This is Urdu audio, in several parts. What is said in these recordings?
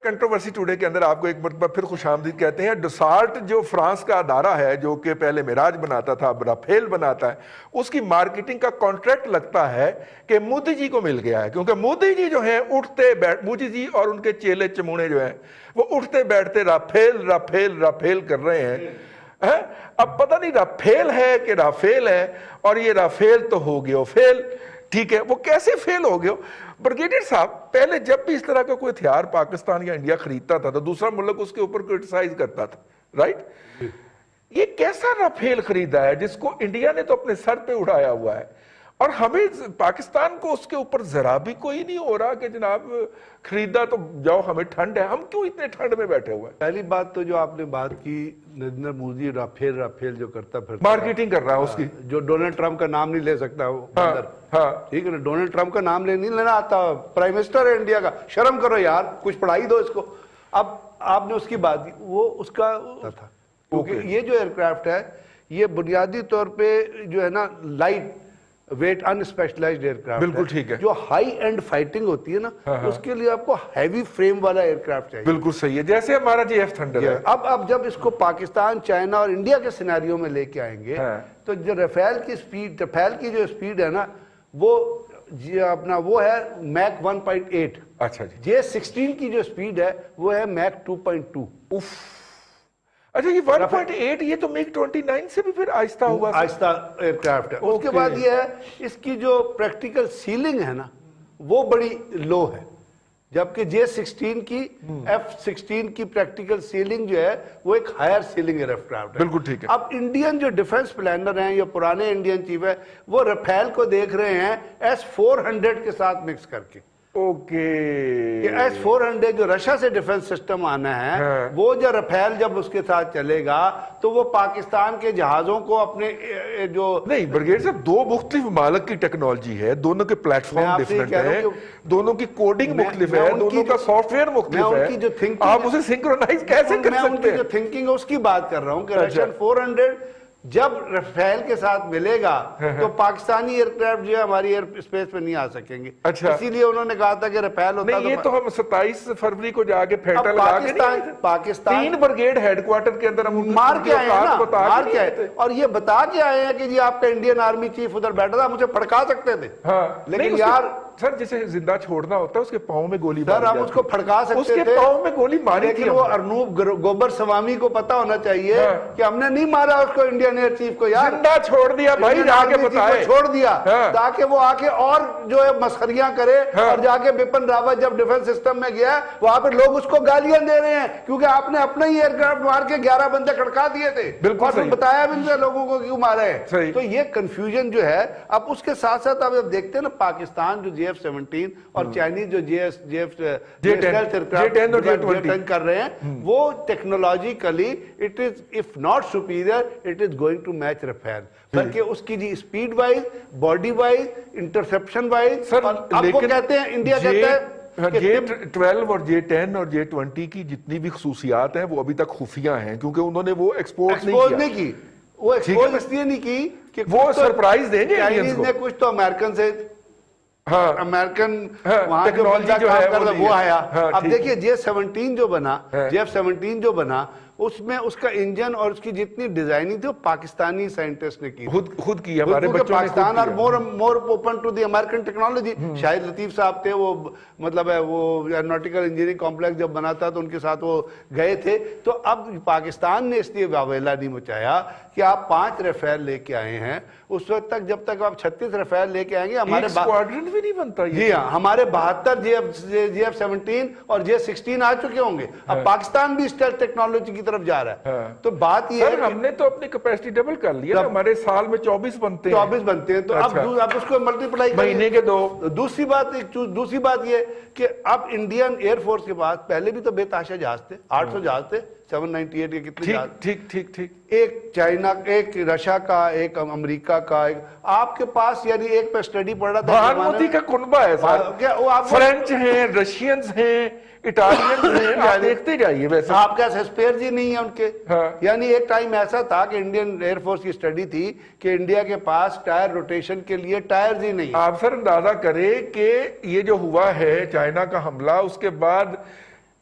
کنٹروورسی ٹوڈے کے اندر آپ کو ایک مرتبہ پھر خوش آمدید کہتے ہیں. ڈسالٹ جو فرانس کا ادارہ ہے جو کہ پہلے معراج بناتا تھا اب رافیل بناتا ہے, اس کی مارکیٹنگ کا کانٹریکٹ لگتا ہے کہ مودی جی کو مل گیا ہے, کیونکہ مودی جی جو ہیں مودی جی اور ان کے چیلے چمونے جو ہیں وہ اٹھتے بیٹھتے رافیل رافیل رافیل کر رہے ہیں. اب پتہ نہیں رافیل ہے کہ رافیل ہے, اور یہ رافیل تو ہو گیا فیل. ٹھیک ہے, وہ کیسے فیل ہو گیا؟ بریگیڈیئر صاحب, پہلے جب بھی اس طرح کا کوئی ہتھیار پاکستان یا انڈیا خریدتا تھا تو دوسرا ملک اس کے اوپر کرٹیسائز کرتا تھا, رائٹ؟ یہ کیسا رافیل خریدا ہے جس کو انڈیا نے تو اپنے سر پہ اڑایا ہوا ہے, اور ہمیں پاکستان کو اس کے اوپر ذرا بھی کوئی نہیں ہو رہا کہ جناب خریدا تو جاؤ, ہمیں ٹھنڈ ہے, ہم کیوں اتنے ٹھنڈ میں بیٹھے ہوئے ہیں؟ پہلی بات تو جو آپ نے بات کی, نریندر مودی رافیل جو کرتا پھر مارکیٹنگ کر رہا ہے اس کی, جو ڈونلڈ ٹرمپ کا نام نہیں لے سکتا وہ ٹھیک ہے نا, ڈونلڈ ٹرمپ کا نام نہیں لینا آتا, پرائم منسٹر ہے انڈیا کا, شرم کرو یار, کچھ پڑھائی دو اس کو. اب آپ نے اس کی بات کی, وہ اس کا تھا کیونکہ یہ جو ایئرکرافٹ ہے یہ بنیادی طور پہ جو ہے نا لائٹ ویٹ ان اسپیشلائزڈ ایئرکرافٹ, بالکل ٹھیک ہے, جو ہائی اینڈ فائٹنگ ہوتی ہے نا اس کے لیے آپ کو ہیوی فریم والا ایئرکرافٹ چاہیے. بالکل صحیح ہے, جیسے ہمارا جی ایف تھنڈر ہے. اب جب اس کو پاکستان, چائنا اور انڈیا کے سیناریو میں لے کے آئیں گے تو جو رافیل کی جو اسپیڈ ہے نا وہ اپنا وہ ہے میک 1.8. اچھا جی. جے 16 کی جو اسپیڈ ہے وہ ہے میک 2.2. اچھا, یہ 1.8 یہ تو میک 29 سے بھی پھر آہستہ ہوا, آہستہ ایئرکرافٹ ہے. اس کے بعد یہ ہے اس کی جو پریکٹیکل سیلنگ ہے نا وہ بڑی لو ہے, جبکہ جے 16 کی F-16 کی پریکٹیکل سیلنگ جو ہے وہ ایک ہائر سیلنگ ایئرکرافٹ ہے. بالکل ٹھیک ہے. اب انڈین جو ڈیفنس پلانر ہیں یا پرانے انڈین چیف ہے وہ رافیل کو دیکھ رہے ہیں S-400 کے ساتھ مکس کر کے. کہ S-400 جو رشیا سے ڈیفنس سسٹم آنا ہے وہ جو رافیل جب اس کے ساتھ چلے گا تو وہ پاکستان کے جہازوں کو اپنے جو نہیں بریگیڈ صاحب, دو مختلف ممالک کی ٹیکنالوجی ہے, دونوں کے پلیٹ فارم ڈیفرنٹ ہیں, دونوں کی کوڈنگ مختلف ہے, دونوں کا سافٹ ویئر مختلف ہے, آپ اسے سنکرونائز کیسے کر سکتے ہیں؟ میں ان کی جو تھنکنگ ہے اس کی بات کر رہا ہوں کہ رشین 400 جب رافیل کے ساتھ ملے گا تو پاکستانی ایئرکرافٹ جو ہے ہماری ایئر اسپیس پہ نہیں آ سکیں گے. اسی لیے انہوں نے کہا تھا کہ رافیل ہوتا نہیں, یہ تو ہم 27 فروری کو جا کے پھیٹا لگا کے پاکستان 3 بریگیڈ ہیڈ کوارٹر کے اندر ہم مار کے آئے ہیں نا, مار کے آئے, اور یہ بتا کے آئے ہیں کہ جی آپ کا انڈین آرمی چیف ادھر بیٹھا تھا, مجھے پھڑکا سکتے تھے, لیکن یار سر جسے زندہ چھوڑنا ہوتا ہے اس کے پاؤں میں گولی سر ہم اس کو پھڑکا سکتے تھے, اس کے پاؤں میں گولی ماری تھی, لیکن وہ ارنوب گوبر سوامی کو پتا ہونا چاہیے کہ ہم نے نہیں مارا اس کو انڈین ایئر چیف کو, یار زندہ چھوڑ دیا بھائی, جا کے بتائے چھوڑ دیا تاکہ وہ آ کے اور جو ہے مسخریاں کرے, اور جا کے بپن راوت جب ڈیفنس سسٹم میں گیا وہاں پہ لوگ اس کو گالیاں دے رہے ہیں کیونکہ آپ نے اپنا ہی ایئرکرافٹ مار کے 11 بندے کھڑکا دیے تھے, اور پھر بتایا بھی نہیں لوگوں کو کیوں مارے ہیں. تو یہ کنفیوژن جو ہے, اب اس کے ساتھ ساتھ آپ جب دیکھتے ہیں نا پاکستان جو JF-17 اور چائنیز جو J-10 کر رہے ہیں وہ technologically it is if not superior it is going to match Rafale, بلکہ اس کی جی speed wise, body wise, interception wise, اب وہ کہتے ہیں انڈیا کہتا ہے J-12 اور J-10 اور J-20 کی جتنی بھی خصوصیات ہیں وہ ابھی تک خفیہ ہیں کیونکہ انہوں نے وہ ایکسپورٹ نہیں کی. وہ ایکسپورٹ اس لیے نہیں کی کہ وہ سرپرائز دیں گے چائنیز نے کچھ تو امریکن سے امریکن وہاں جو بندہ کام کر رہا وہ آیا. اب دیکھیے J-17 جو بنا, JF-17 جو بنا, اس میں اس کا انجن اور اس کی جتنی ڈیزائننگ تھی وہ پاکستانی سائنٹسٹ نے کی, خود کی, ہمارے بچوں نے پاکستان اور more open to the American technology. Shahid Latif صاحب تھے, وہ مطلب ہے وہ ایروناٹیکل انجینئرنگ کمپلیکس جب بنا تھا تو ان کے ساتھ وہ گئے تھے. تو اب پاکستان نے اس لیے واویلا نہیں مچایا کہ آپ 5 رافیل لے کے آئے ہیں, اس وقت تک جب تک آپ 36 رافیل لے کے آئیں گے ہمارے اسکواڈرن بھی نہیں بنتا. جی ہاں, ہمارے 72 JF-17 اور J-16 آ چکے ہوں گے. اب پاکستان بھی اسٹیلتھ ٹیکنالوجی کی طرف جا رہا ہے. تو بات یہ ہے ہم نے تو اپنی کیپیسٹی ڈبل کر لی ہے, ہمارے سال میں 24 بنتے ہیں. تو اب اس کو ملٹیپلائی مہینے کے 2. دوسری بات یہ کہ اب انڈین ایئر فورس کے پاس پہلے بھی تو بے تحاشا جہاز تھے, 800 جہاز تھے, 798 کے کتنے جہاز, ٹھیک ایک چائنا, ایک رشیا کا, ایک امریکہ کا, ایک آپ کے پاس, یعنی ایک پہ اسٹڈی پڑھ رہا تھا بھانوتی کا کنبہ ہے سر, فرینچ ہیں, رشینز ہیں, اٹالینز ہیں, آپ دیکھتے جائیے. ویسے آپ کے اسپیئرز ہی نہیں ہیں ان کے, یعنی ایک ٹائم ایسا تھا کہ انڈین ایئر فورس کی اسٹڈی تھی کہ انڈیا کے پاس ٹائر روٹیشن کے لیے ٹائرز ہی نہیں. آپ سر اندازہ کریں کہ یہ جو ہوا ہے چائنا کا حملہ, اس کے بعد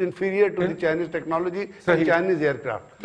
inferior to the Chinese technology and Chinese aircraft।